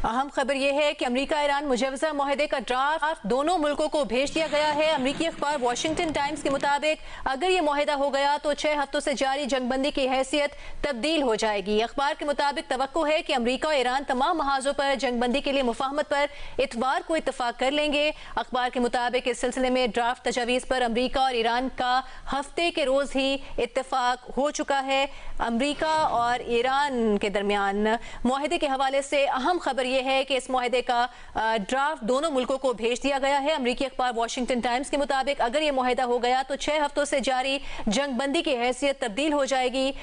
अहम खबर यह है कि अमेरिका ईरान मुजवजा मुआहदे का ड्राफ्ट दोनों मुल्कों को भेज दिया गया है। अमेरिकी अखबार वॉशिंगटन टाइम्स के मुताबिक अगर ये मुआहदा हो गया तो 6 हफ्तों से जारी जंगबंदी की हैसियत तब्दील हो जाएगी। अखबार के मुताबिक तवक्को है कि अमेरिका और ईरान तमाम महाजों पर जंगबंदी के लिए मुफाहमत पर इतवार को इतफाक कर लेंगे। अखबार के मुताबिक इस सिलसिले में ड्राफ्ट तजावीज़ पर अमेरिका और ईरान का हफ्ते के रोज ही इतफाक हो चुका है। अमेरिका और ईरान के दरमियान मुआहदे के हवाले से अहम खबर यह है कि इस मुआहदे का ड्राफ्ट दोनों मुल्कों को भेज दिया गया है। अमेरिकी अखबार वॉशिंगटन टाइम्स के मुताबिक अगर ये मुआहदा हो गया तो 6 हफ्तों से जारी जंगबंदी की हैसियत तब्दील हो जाएगी।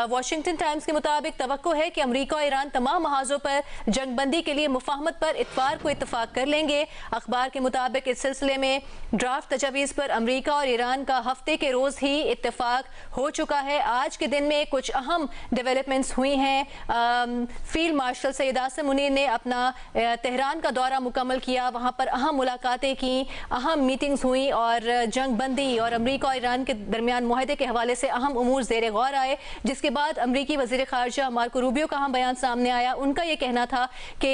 वॉशिंगटन टाइम्स के मुताबिक तवक्को है कि अमेरिका और ईरान तमाम महाजों पर जंगबंदी के लिए मुफाहमत पर इतवार को इतफाक कर लेंगे। अखबार के मुताबिक इस सिलसिले में ड्राफ्ट तजावीज़ पर अमेरिका और ईरान का हफ्ते के रोज ही इतफाक हो चुका है। आज के दिन में कुछ अहम डेवलपमेंट्स हुई हैं। फील्ड मार्शल सैयद आसिम मुनीर ने अपना तेहरान का दौरा मुकम्मल किया, वहाँ पर अहम मुलाकातें की, अहम मीटिंग्स हुई और जंगबंदी और अमेरिका और ईरान के दरमियान मुआहदे के हवाले से अहम उमूर ज़ेर गौर आए। जिसके बाद अमेरिकी वज़ीर ख़ारजा मार्को रूबियो का अहम बयान सामने आया। उनका ये कहना था कि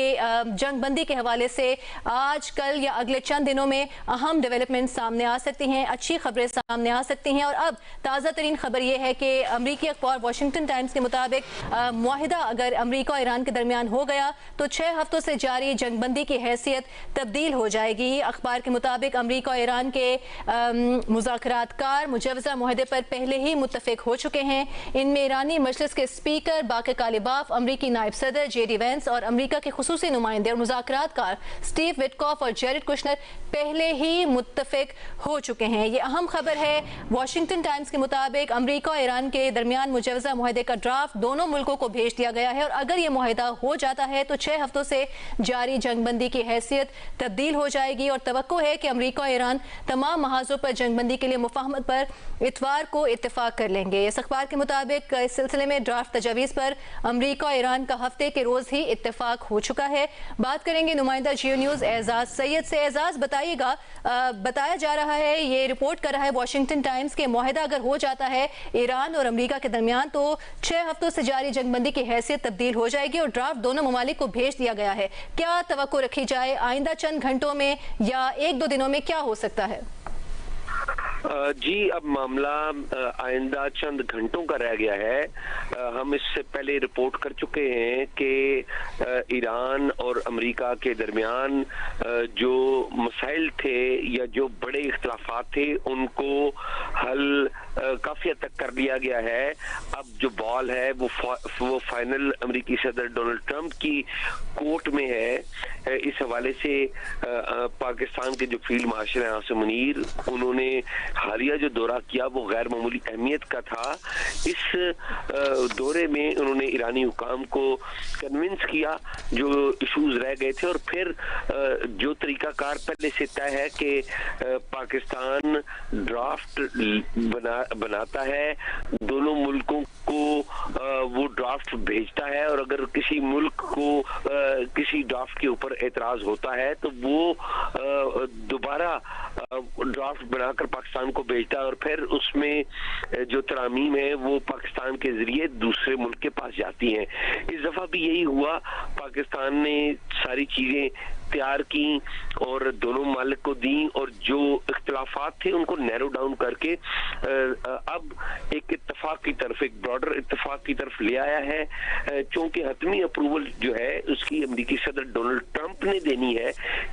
जंगबंदी के हवाले से आज कल या अगले चंद दिनों में अहम डेवलपमेंट सामने आ सकती हैं, अच्छी खबरें सामने आ सकती हैं। और अब ताज़ा तरीन खबर यह है कि अमेरिकी अखबार वॉशिंगटन टाइम्स के मुताबिक मुआहदा अगर अमेरिका और ईरान के दरमियान हो गया तो 6 हफ्तों से जारी जंगबंदी की हैसियत तब्दील हो जाएगी। अखबार के मुताबिक अमेरिका और ईरान के मुज़ाकरातकार मुजवजा मुआहदे पर पहले ही मुत्तफिक हो चुके हैं। इनमें ईरानी मजलिस के स्पीकर बाकर कालिबाफ, अमरीकी नायब सदर जेडी वेंस और अमेरिका के खुसूसी नुमाइंदे और मुज़ाकरातकार स्टीव विटकॉफ और जेरेड कुशनर पहले ही मुत्तफिक हो चुके हैं। ये अहम खबर है। वॉशिंगटन टाइम्स के मुताबिक अमेरिका और ईरान के दरमियान मुजवजा मुआहदे का ड्राफ्ट दोनों मुल्कों को भेज दिया गया है और अगर ये मुआहदा हो जाता है तो 6 हफ्तों से जारी जंगबंदी की हैसियत तब्दील हो जाएगी। और तवक्को है कि अमेरिका और ईरान तमाम महाजों पर जंगबंदी के लिए मुफाहमत पर इतवार को इतफाक कर लेंगे। इस अखबार के मुताबिक इस सिलसिले में ड्राफ्ट तजावीज़ पर अमेरिका और ईरान का हफ्ते के रोज ही इतफाक हो चुका है। बात करेंगे नुमाइंदा जियो न्यूज़ एजाज सैयद से। एजाज बताइएगा, बताया जा रहा है, ये रिपोर्ट कर रहा है वॉशिंगटन टाइम्स के मुआहदा अगर हो जाता है ईरान और अमेरिका के दरमियान तो 6 हफ्तों से जारी जंगबंदी की हैसियत तब्दील हो जाएगी और ड्राफ्ट दोनों ममालिक को भेज दिया गया है। क्या तवक्को रखी जाए आइंदा चंद घंटों में या 1-2 दिनों में क्या हो सकता है? जी, अब मामला आइंदा चंद घंटों का रह गया है। हम इससे पहले रिपोर्ट कर चुके हैं कि ईरान और अमेरिका के दरमियान जो मसाइल थे या जो बड़े इख्तलाफात थे उनको हल काफी हद तक कर लिया गया है। अब जो बॉल है वो फाइनल अमेरिकी सदर डोनाल्ड ट्रंप की कोर्ट में है। इस हवाले से पाकिस्तान के जो फील्ड मार्शल हैं आसिम मुनीर, उन्होंने हालिया जो दौरा किया वो गैर मामूली अहमियत का था। इस दौरे में उन्होंने ईरानी हुकाम को कन्विंस किया जो इशूज रह गए थे और फिर जो तरीकाकार पहले से तय है कि पाकिस्तान ड्राफ्ट बनाता है, दोनों मुल्कों को वो ड्राफ्ट भेजता है और अगर किसी मुल्क को किसी ड्राफ्ट के ऊपर एतराज होता है तो वो दोबारा ड्राफ्ट बनाकर पाकिस्तान को भेजता है और फिर उसमें जो तरामीम है वो पाकिस्तान के जरिए दूसरे मुल्क के पास जाती हैं। इस दफा भी यही हुआ। पाकिस्तान ने सारी चीजें तैयार की और दोनों मालिक को दी और जो इख्तिलाफात थे उनको नैरो डाउन करके अब एक इत्तफाक की तरफ, एक ब्रॉडर इत्तफाक की तरफ ले आया है। चूंकि हतमी अप्रूवल जो है उसकी अमेरिकी सदर डोनाल्ड ट्रंप ने देनी है,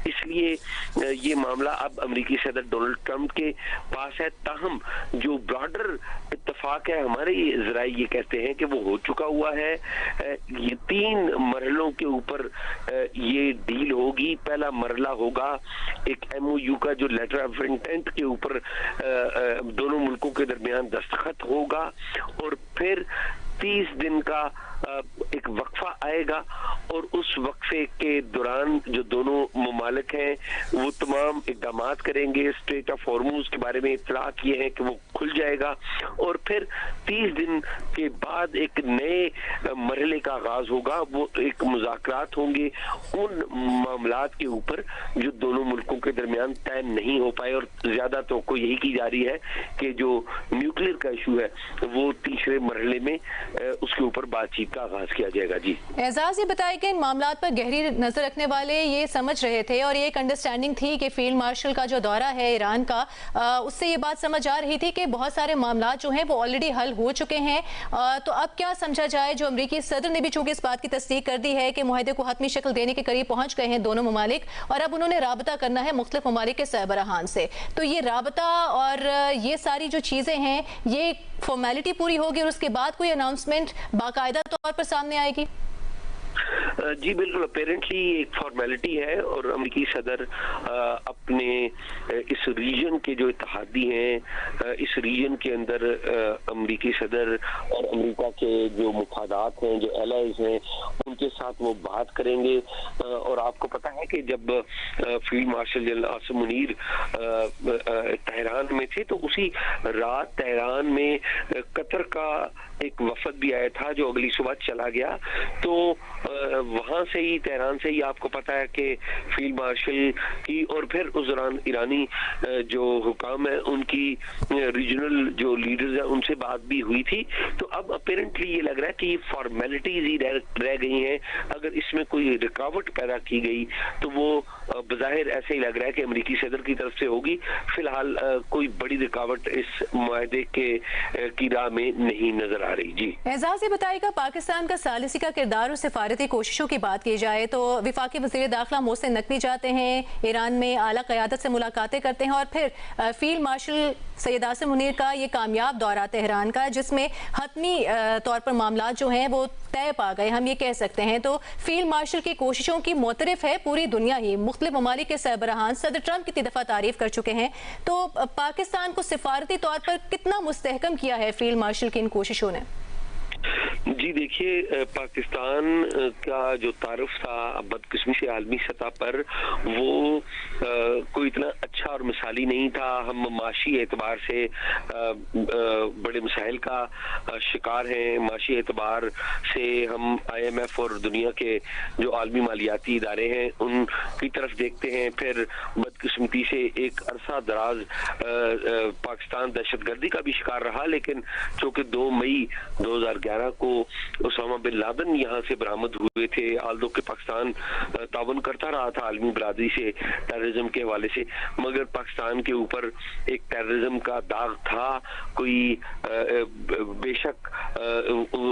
इसलिए ये मामला अब अमेरिकी सदर डोनाल्ड ट्रंप के पास है। ताहम जो ब्रॉडर इत्तफाक है, हमारे ज़राए ये कहते हैं कि वो हो चुका हुआ है। ये 3 मरहलों के ऊपर ये डील होगी। पहला मरला होगा एक MOU का जो लेटर ऑफ इंटेंट के ऊपर दोनों मुल्कों के दरमियान दस्तखत होगा और फिर 30 दिन का एक वक्फा आएगा और उस वक्फे के दौरान जो दोनों ममालिक हैं वो तमाम इक़दामात करेंगे। स्ट्रेट ऑफ हॉर्मूज के बारे में इत्तला किए हैं कि वो खुल जाएगा और फिर 30 दिन के बाद एक नए मरहले का आगाज होगा। वो एक मुज़ाकरात होंगे उन मामलात के ऊपर जो दोनों मुल्कों के दरमियान तय नहीं हो पाए और ज्यादा तो यही की जा रही है कि जो न्यूक्लियर का इशू है वो तीसरे मरहले में उसके ऊपर बातचीत का आगाज किया जाएगा। जी एजाज, ये बताया कि इन मामलों पर गहरी नजर रखने वाले ये समझ रहे थे और ये एक अंडरस्टैंडिंग थी कि फील्ड मार्शल का जो दौरा है ईरान का, उससे ये बात समझ आ रही थी कि बहुत सारे मामला जो हैं वो ऑलरेडी हल हो चुके हैं। तो अब क्या समझा जाए? जो अमरीकी सदर ने भी चूंकि इस बात की तस्दीक कर दी है कि मुआहदे को हतमी शक्ल देने के करीब पहुंच गए हैं दोनों ममालिक, और अब उन्होंने राबता करना है मुख्तलिफ ममालिक के सरबराहान से। तो ये राबता और ये सारी जो चीजें हैं, ये फॉर्मेलिटी पूरी होगी और उसके बाद कोई अनाउंसमेंट बाकायदा तौर पर सामने आएगी? जी बिल्कुल, अपेरेंटली एक फॉर्मेलिटी है और अमेरिकी सदर अपने इस रीजन के जो इत्तेहादी हैं, इस रीजन के अंदर अमेरिकी सदर और अमेरिका के जो मुफादात हैं, जो एलाइज हैं, उनके साथ वो बात करेंगे। और आपको पता है कि जब field marshal general Asim Munir Tehran में थे तो उसी रात तेहरान में कतर का एक वफद भी आया था जो अगली सुबह चला गया। तो वहां से ही, तेहरान से ही आपको पता है कि फील्ड मार्शल की और फिर उस दौरान ईरानी जो हुकाम है उनकी रीजनल जो लीडर्स हैं उनसे बात भी हुई थी। तो अब अपेरेंटली ये लग रहा है कि ये फॉर्मेलिटीज ही रह गई हैं। अगर इसमें कोई रुकावट पैदा की गई तो वो बज़ाहिर ऐसे ही लग रहा है कि अमेरिकी सदर की तरफ से होगी। फिलहाल कोई बड़ी रुकावट इस मुआहदे की राह में नहीं नजर आ रही। जी एजाज, ये बताइएगा, पाकिस्तान का सालिसी का किरदार और सिफारती कोशिशों की बात की जाए तो विफाकी वज़ीर दाखिला मोहसिन नकवी जाते हैं ईरान में, आला क़यादत से मुलाकातें करते हैं और फिर फील्ड मार्शल सैयद आसिम मुनीर का ये कामयाब दौरा तेहरान का, जिसमें हतमी तौर पर मामला जो हैं वो तय पा गए, हम ये कह सकते हैं। तो फील्ड मार्शल की कोशिशों की मोतरफ है पूरी दुनिया ही, मुख्तलिफ ममालिक के सरबराहान सदर ट्रंप कितनी दफ़ा तारीफ कर चुके हैं। तो पाकिस्तान को सिफारती तौर पर कितना मुस्तहकम किया है फील्ड मार्शल की इन कोशिशों ने? जी देखिए, पाकिस्तान का जो तारुफ था बदकिस्मती से आलमी सतह पर वो कोई इतना अच्छा और मिसाली नहीं था। हम माशी एतबार से बड़े मसाइल का शिकार हैं। माशी एतबार से हम IMF और दुनिया के जो आलमी मालियाती इदारे हैं उनकी तरफ देखते हैं। फिर बदकिस्मती से एक अरसा दराज पाकिस्तान दहशतगर्दी का भी शिकार रहा, लेकिन चूंकि 2 मई 2011 को उसामा बिन लादेन यहाँ से बरामद हुए थे, आल्दो के पाकिस्तान ताउन करता रहा था आलमी बरादरी से टेररिज्म के हवाले से, मगर पाकिस्तान के ऊपर एक टेररिज्म का दाग था। कोई बेशक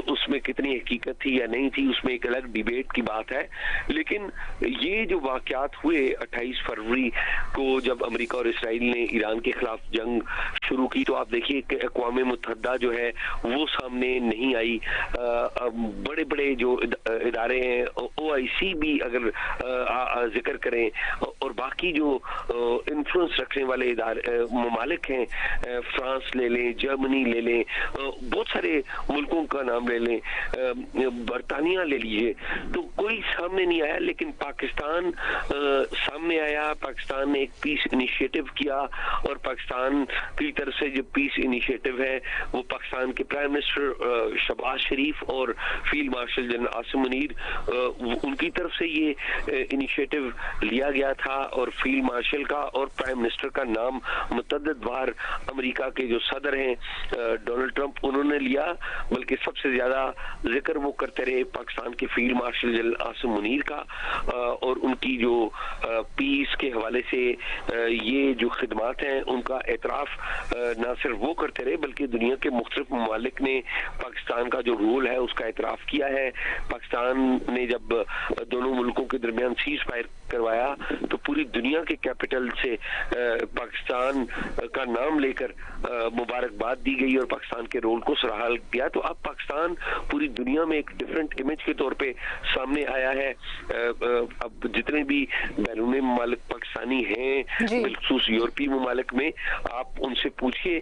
उसमें कितनी हकीकत थी या नहीं थी, उसमें एक अलग डिबेट की बात है। लेकिन ये जो वाकयात हुए 28 फरवरी को जब अमेरिका और इसराइल ने ईरान के खिलाफ जंग शुरू की, तो आप देखिए कि अक़वाम मुत्तहिदा जो है वो सामने नहीं आई। बड़े बड़े जो इदारे हैं, OIC भी अगर जिक्र करें, और बाकी जो इन्फ्लुएंस रखने वाले इदारे ममालिक हैं, फ्रांस ले लें, जर्मनी ले लें, बहुत सारे मुल्कों का नाम ले लें, बरतानिया ले लीजिए, तो कोई सामने नहीं आया। लेकिन पाकिस्तान सामने आया। पाकिस्तान ने एक पीस इनिशिएटिव किया और पाकिस्तान की तरफ से जो पीस इनिशिएटिव है वो पाकिस्तान के प्राइम मिनिस्टर शहबाज शरीफ और field marshal general Asim Munir, उनकी तरफ से ये इनिशिएटिव लिया गया था। और फील्ड मार्शल का और प्राइम मिनिस्टर का नाम मुतअद्दिद बार अमेरिका के जो सदर हैं डोनाल्ड ट्रंप, उन्होंने लिया, बल्कि सबसे ज्यादा जिक्र वो करते रहे पाकिस्तान के field marshal general Asim Munir का। और उनकी जो पीस के हवाले से ये जो खिदमात हैं उनका एतराफ ना सिर्फ वो करते रहे, बल्कि दुनिया के मुख्तलिफ ममालिक ने पाकिस्तान का जो रोल है उसका एतराफ किया है। पाकिस्तान ने जब दोनों मुल्कों के दरमियान सीज फायर करवाया तो पूरी दुनिया के कैपिटल से पाकिस्तान का नाम लेकर मुबारकबाद दी गई और पाकिस्तान के रोल को सराहा गया। तो अब पाकिस्तान पूरी दुनिया में एक डिफरेंट इमेज के तौर पे सामने आया है। अब जितने भी बैरूनी ममालिक पाकिस्तानी हैं, बिलखुसूस यूरोपीय ममालिक में, आप उनसे पूछिए,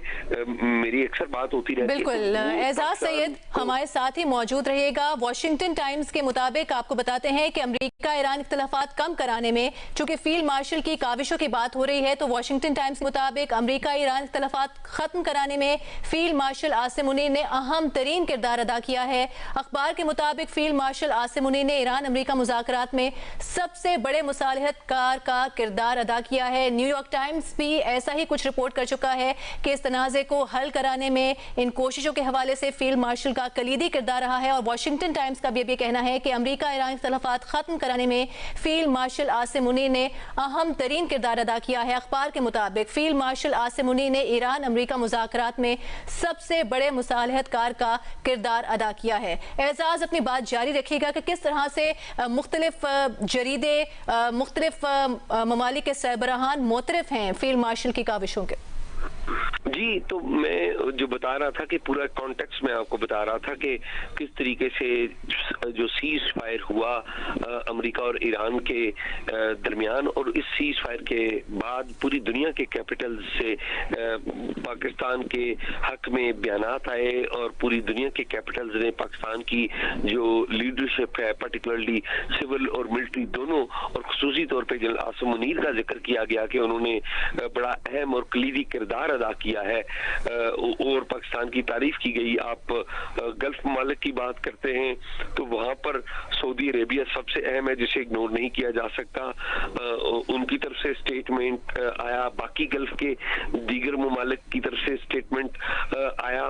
मेरी अक्सर बात होती रहती है। बिल्कुल, एजाज सैयद हमारे साथ ही मौजूद रहिएगा। वॉशिंगटन टाइम्स के मुताबिक आपको बताते हैं कि अमेरिका ईरान इख्तिलाफात कम कराने में चूंकि फील्ड मार्शल की काविशों की बात हो रही है, तो वॉशिंगटन टाइम्स के मुताबिक अमेरिका ईरान इख्तिलाफात खत्म कराने में फील्ड मार्शल आसिम मुनीर ने अहम तरीन किरदार अदा किया है। अखबार के मुताबिक फील्ड मार्शल आसिम मुनीर ने ईरान अमेरिका मुज़ाकरात में सबसे बड़े मुसालहत कार का किरदार अदा किया है। न्यूयॉर्क टाइम्स भी ऐसा ही कुछ रिपोर्ट कर चुका है कि इस तनाज़े को हल कराने में इन कोशिशों के हवाले से फील्ड मार्शल का कलीदी किरदार रहा है। और वॉशिंगटन टाइम्स का भी ये कहना है कि अमेरिका ईरान इख्तिलाफात खत्म कराने में फील्ड मार्शल आसिम मुनीर ने अहम तरीन किरदार अदा किया है। अखबार के मुताबिक फील्ड मार्शल आसिम मुनीर ने ईरान अमेरिका मुज़ाकरात में सबसे बड़े मुसालहतकार का किरदार अदा किया है। एजाज अपनी बात जारी रखिएगा कि किस तरह से मुख्तलिफ जरीदे, मुख्तलिफ ममालिक के सरबराहान मोतरफ हैं फील्ड मार्शल की काविशों के। जी, तो मैं जो बता रहा था कि पूरा कॉन्टेक्स्ट में आपको बता रहा था कि किस तरीके से जो सीज फायर हुआ अमेरिका और ईरान के दरमियान, और इस सीज फायर के बाद पूरी दुनिया के कैपिटल से पाकिस्तान के हक में बयानात आए और पूरी दुनिया के कैपिटल्स ने पाकिस्तान की जो लीडरशिप है, पर्टिकुलरली सिविल और मिलिट्री दोनों, और खुसूसी तौर पे जनरल आसिम मुनीर का जिक्र किया गया कि उन्होंने बड़ा अहम और कलीदी किरदार अदा किया है और पाकिस्तान की तारीफ की गई। आप गल्फ ममालिक की बात करते हैं तो वहां पर सऊदी अरेबिया सबसे अहम है, जिसे इग्नोर नहीं किया जा सकता। उनकी तरफ से स्टेटमेंट आया, बाकी गल्फ के दीगर ममालिक की तरफ से स्टेटमेंट आया।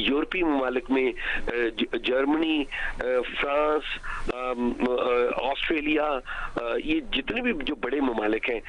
यूरोपीय ममालिक में जर्मनी, फ्रांस, ऑस्ट्रेलिया, ये जितने भी जो बड़े ममालिक हैं,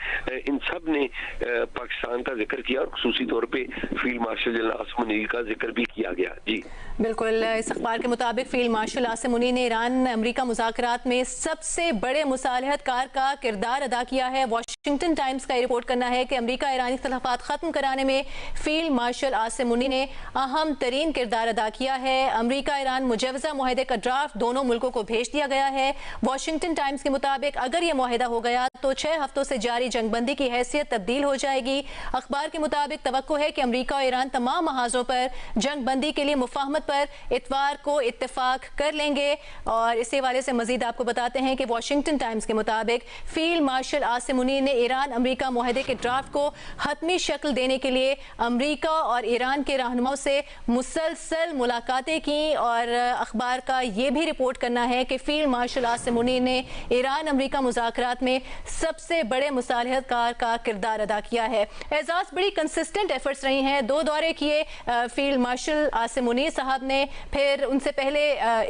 इन सब ने पाकिस्तान का जिक्र किया और खुसूसी तौर पे field marshal general Asim Munir का जिक्र भी किया गया। जी बिल्कुल, इस अखबार के मुताबिक फील्ड मार्शल आसिम मुनीर ने ईरान अमेरिका मुज़ाकरात में सबसे बड़े मुसालहतकार का किरदार अदा किया है। वॉशिंगटन टाइम्स का रिपोर्ट करना है कि अमेरिका ईरान इख्तिलाफात खत्म कराने में फील्ड मार्शल आसिम मुनीर ने अहम तरीन किरदार अदा किया है। अमेरिका ईरान मुजवजा मुआहदे का ड्राफ्ट दोनों मुल्कों को भेज दिया गया है। वॉशिंगटन टाइम्स के मुताबिक अगर ये मुआहदा हो गया तो 6 हफ्तों से जारी जंगबंदी की हैसियत तब्दील हो जाएगी। अखबार के मुताबिक तवक्को है कि अमेरिका और ईरान तमाम महाजों पर जंगबंदी के लिए मुफाहमत पर इतवार को इत्तेफाक कर लेंगे। और इसी हवाले से मजीद आपको बताते हैं कि वॉशिंगटन टाइम्स के मुताबिक फील्ड मार्शल आसिम मुनीर ने ईरान अमेरिका मुआहदे के ड्राफ्ट को हतमी शक्ल देने के लिए अमेरिका और ईरान के रहनुमाओं से मुसलसल मुलाकातें की। और अखबार का ये भी रिपोर्ट करना है कि फील्ड मार्शल आसिम मुनीर ने ईरान अमेरिका मुज़ाकरात में सबसे बड़े मुसालहतकार का किरदार अदा किया है। एजाज, बड़ी कंसिस्टेंट एफर्ट्स रही हैं। 2 दौरे किए फील्ड मार्शल आसिम मुनीर साहब ने, फिर उनसे पहले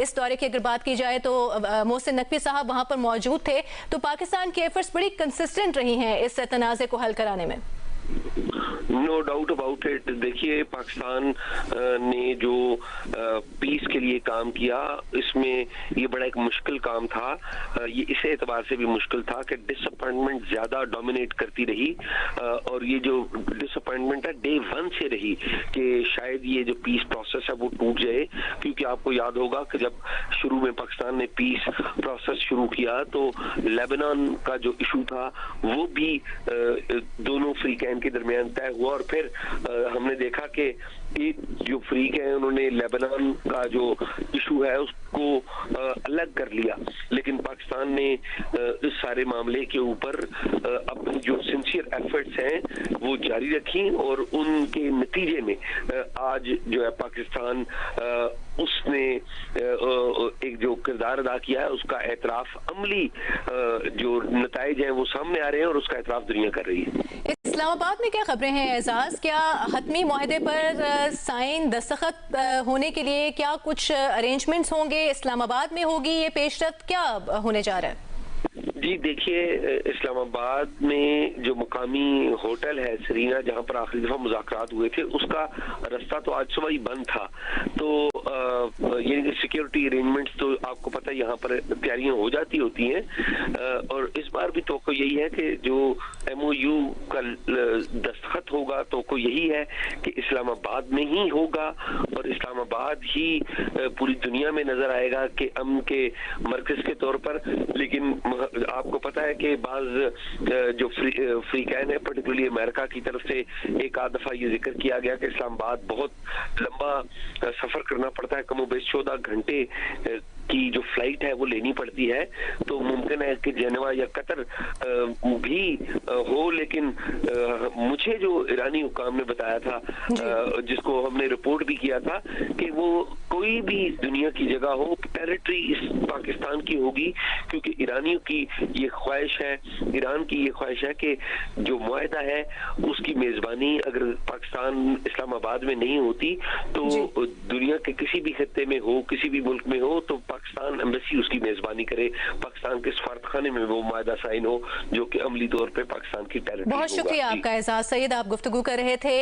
इस दौरे की अगर बात की जाए तो मोहसिन नकवी साहब वहां पर मौजूद थे। तो पाकिस्तान की एफर्ट्स बड़ी कंसिस्टेंट रही हैं इस तनाज़े को हल कराने में। No doubt about it. देखिए, पाकिस्तान ने जो पीस के लिए काम किया, इसमें ये बड़ा एक मुश्किल काम था। ये इस एतबार से भी मुश्किल था कि डिसअपॉइंटमेंट ज्यादा डोमिनेट करती रही, और ये जो डिसअपॉइंटमेंट है डे 1 से रही कि शायद ये जो पीस प्रोसेस है वो टूट जाए। क्योंकि आपको याद होगा कि जब शुरू में पाकिस्तान ने पीस प्रोसेस शुरू किया तो लेबनान का जो इशू था वो भी दोनों फ्रीकैन के दरमियान तय हुआ, और फिर हमने देखा कि एक जो फ्रीक है उन्होंने लेबनान का जो इशू है उसको अलग कर लिया। लेकिन पाकिस्तान ने इस सारे मामले के ऊपर अपनी जो सिंसियर एफर्ट्स हैं वो जारी रखी, और उनके नतीजे में आज जो है पाकिस्तान उसने एक जो किरदार अदा किया है उसका एतराफ, अमली जो नताइज हैं वो सामने आ रहे हैं और उसका एतराफ दुनिया कर रही है। इस्लामाबाद में क्या खबरें हैं एजाज? क्या हतमी मुआहदे पर साइन दस्तखत होने के लिए क्या कुछ अरेंजमेंट्स होंगे? इस्लामाबाद में होगी ये पेशरफ्त? क्या होने जा रहा है? जी देखिए, इस्लामाबाद में जो मुकामी होटल है सरीना, जहां पर आखिरी दफा मुज़ाकरात हुए थे, उसका रास्ता तो आज सुबह ही बंद था। तो यानी कि सिक्योरिटी अरेंजमेंट्स तो आपको पता है यहाँ पर तैयारियां हो जाती होती हैं, और इस बार भी तो यही है कि जो MOU का दस्तखत होगा तो यही है कि इस्लामाबाद में ही होगा, और इस्लामाबाद ही पूरी दुनिया में नजर आएगा कि अमन के मरकज के तौर पर। लेकिन आपको पता है कि बाज जो फ्रीकैन है, पर्टिकुलरली अमेरिका की तरफ से एक आध दफा ये जिक्र किया गया कि इस्लामाबाद बहुत लंबा सफर करना पड़ता है, कमोबेश 14 घंटे की जो फ्लाइट है वो लेनी पड़ती है। तो मुमकिन है कि जेनेवा या कतर भी हो, लेकिन मुझे जो ईरानी हुकाम ने बताया था, जिसको हमने रिपोर्ट भी किया था, कि वो कोई भी दुनिया की जगह हो, टेरिटरी इस पाकिस्तान की होगी, क्योंकि ईरानियों की ये ख्वाहिश है, ईरान की ये ख्वाहिश है कि जो मुआहदा है उसकी मेजबानी अगर पाकिस्तान इस्लामाबाद में नहीं होती तो दुनिया के किसी भी खत्ते में हो, किसी भी मुल्क में हो, तो पाकिस्तान एम्बेसी उसकी मेजबानी करे, पाकिस्तान के सफारतखाने में वो मुआहदा साइन हो जो कि अमली तौर पे पाकिस्तान की टेरिटरी होगा। बहुत शुक्रिया आपका एजाज सईद, आप गुफ्तगू कर रहे थे।